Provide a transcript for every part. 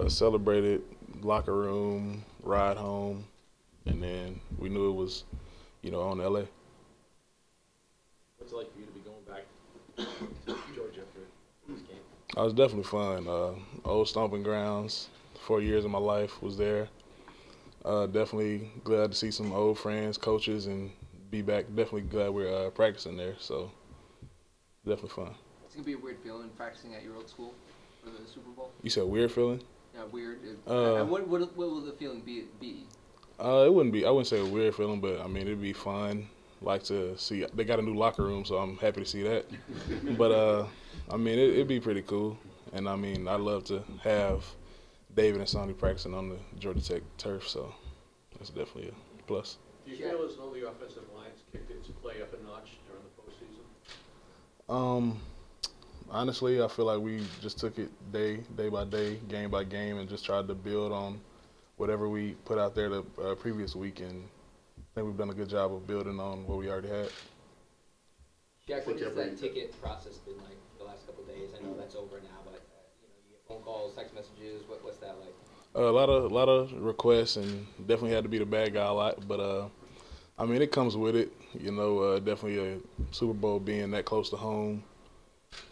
Celebrated, locker room, ride home, and then we knew it was, on LA. What's it like for you to be going back to Georgia for this game? It was definitely fun. Old stomping grounds. 4 years of my life was there. Definitely glad to see some old friends, coaches, and be back. Definitely glad we're practicing there. So definitely fun. It's gonna be a weird feeling practicing at your old school for the Super Bowl. You said weird feeling? Yeah, weird. What will the feeling be? It wouldn't be. I wouldn't say a weird feeling, but I mean it'd be fun. Like to see they got a new locker room, so I'm happy to see that. But I mean it'd be pretty cool, and I mean I'd love to have David and Sonny practicing on the Georgia Tech turf, so that's definitely a plus. Do you feel as though the offensive line's kicked its play up a notch during the postseason? Honestly, I feel like we just took it day by day, game by game, and just tried to build on whatever we put out there the previous week, and I think we've done a good job of building on what we already had. Shaq, what has that ticket process been like the last couple of days? I know that's over now, but you get phone calls, text messages. What's that like? A lot of requests, and definitely had to be the bad guy a lot. But I mean, it comes with it. Definitely a Super Bowl being that close to home.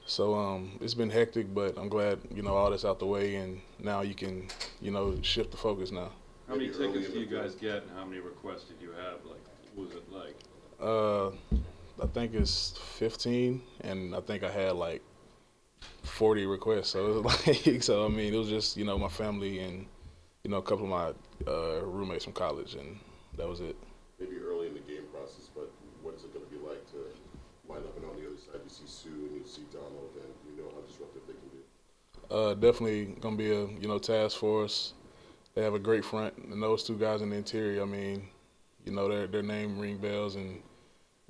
So it's been hectic, but I'm glad all that's out the way, and now you can shift the focus now. How many tickets do you guys get, and how many requests did you have? Like, what was it like? I think it's 15, and I think I had like 40 requests. So it was like, so I mean, it was just my family and a couple of my roommates from college, and that was it. Maybe early in the game process, but what is it going to be like to line up and on the other side you see Sue and you see Donald, and you know how disruptive they can be? Definitely gonna be a task force. They have a great front, and those two guys in the interior. I mean, their name ring bells, and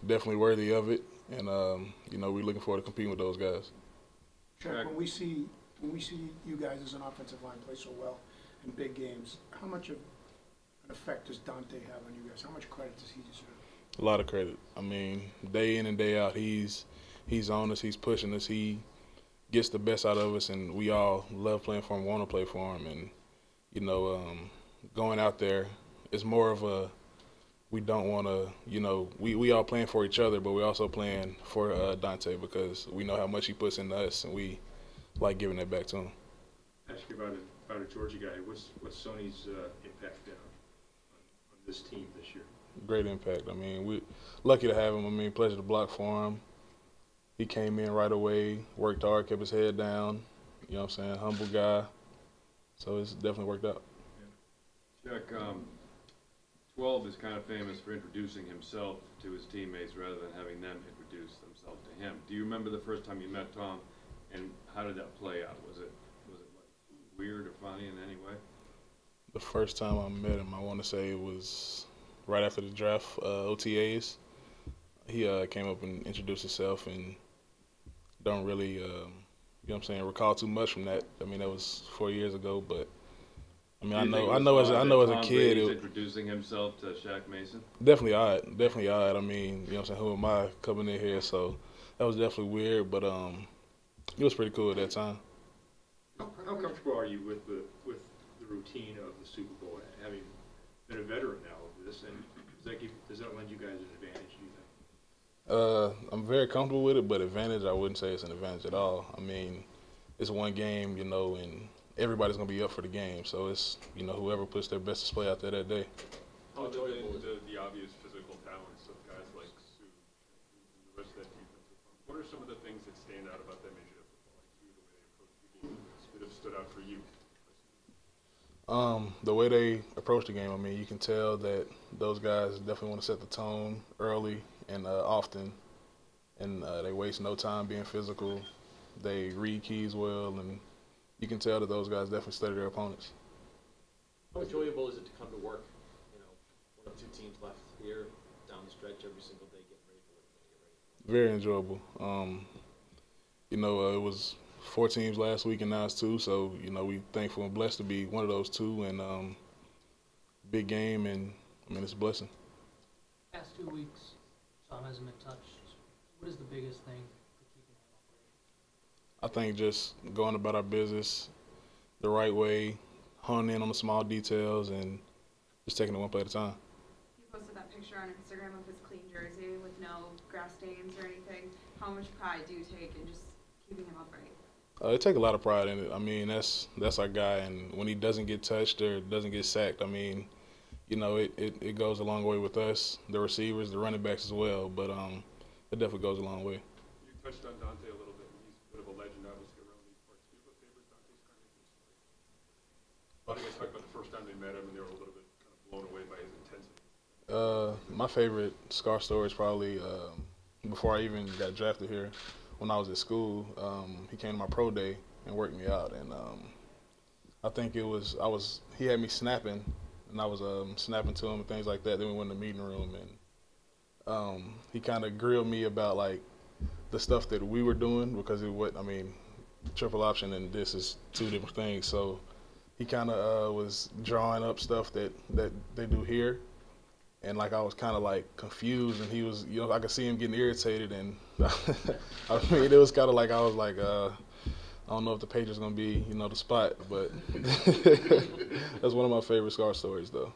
definitely worthy of it. And we're looking forward to competing with those guys. Shaq, when we see you guys as an offensive line play so well in big games, how much of an effect does Dante have on you guys? How much credit does he deserve? A lot of credit. I mean, day in and day out, he's on us. He's pushing us. He gets the best out of us, and we all love playing for him, want to play for him. And going out there, it's more of a we don't want to. We all playing for each other, but we also playing for Dante because we know how much he puts into us, and we like giving that back to him. Ask you about a Georgia guy. What's Sonny's impact on this team this year? Great impact. I mean, we lucky to have him. I mean, pleasure to block for him. He came in right away, worked hard, kept his head down. You know what I'm saying? Humble guy. So it's definitely worked out. Yeah. Shaq, 12 is kind of famous for introducing himself to his teammates rather than having them introduce themselves to him. Do you remember the first time you met Tom, and how did that play out? Was it like weird or funny in any way? The first time I met him, I want to say it was right after the draft OTAs. He came up and introduced himself, and don't really, recall too much from that. I mean, that was 4 years ago, but I mean, I know as a kid, it was introducing himself to Shaq Mason. Definitely odd. I mean, who am I coming in here? So that was definitely weird, but it was pretty cool at that time. How comfortable are you with the routine of the Super Bowl, having been a veteran now of this, and does that lend you guys an advantage, do you think? I'm very comfortable with it, but advantage, I wouldn't say it's an advantage at all. I mean, it's one game, and everybody's going to be up for the game. So it's, whoever puts their best display out there that day. Other than the obvious physical talents of guys like Sue and the rest of that defensive front, what are some of the things that stand out about them Major League Football, like Sue, the way they approach the game, that have stood out for you? The way they approach the game, I mean, you can tell that those guys definitely want to set the tone early and often, and they waste no time being physical. They read keys well, and you can tell that those guys definitely study their opponents. How enjoyable is it to come to work? One of two teams left here down the stretch every single day getting ready for what you're going to get ready for. Very enjoyable. It was 4 teams last week, and now it's 2. So, we thankful and blessed to be one of those 2. And big game, and, I mean, it's a blessing. Past 2 weeks, Tom hasn't been touched. What is the biggest thing for keeping him operational? I think just going about our business, the right way, honing in on the small details, and just taking it one play at a time. He posted that picture on Instagram of his clean jersey with no grass stains or anything. How much pride do you take in just keeping him upright? I take a lot of pride in it. I mean, that's our guy, and when he doesn't get touched or doesn't get sacked, I mean, you know, it goes a long way with us, the receivers, the running backs as well, but it definitely goes a long way. You touched on Dante a little bit. He's a bit of a legend, obviously, around these parts. Do you have a favorite Dante story? A lot of guys talk about the first time they met him, and they were a little bit kind of blown away by his intensity. My favorite Scar story is probably before I even got drafted here. When I was at school, he came to my pro day and worked me out, and I think he had me snapping, and I was snapping to him and things like that. Then we went in the meeting room, and he kind of grilled me about like the stuff that we were doing, because triple option and this is two different things. So he kind of was drawing up stuff that they do here. And like I was kind of like confused, and he was, you know, I could see him getting irritated, and I mean, it was kind of like I was like, I don't know if the Patriots gonna be, you know, the spot, but that's one of my favorite Scar stories, though.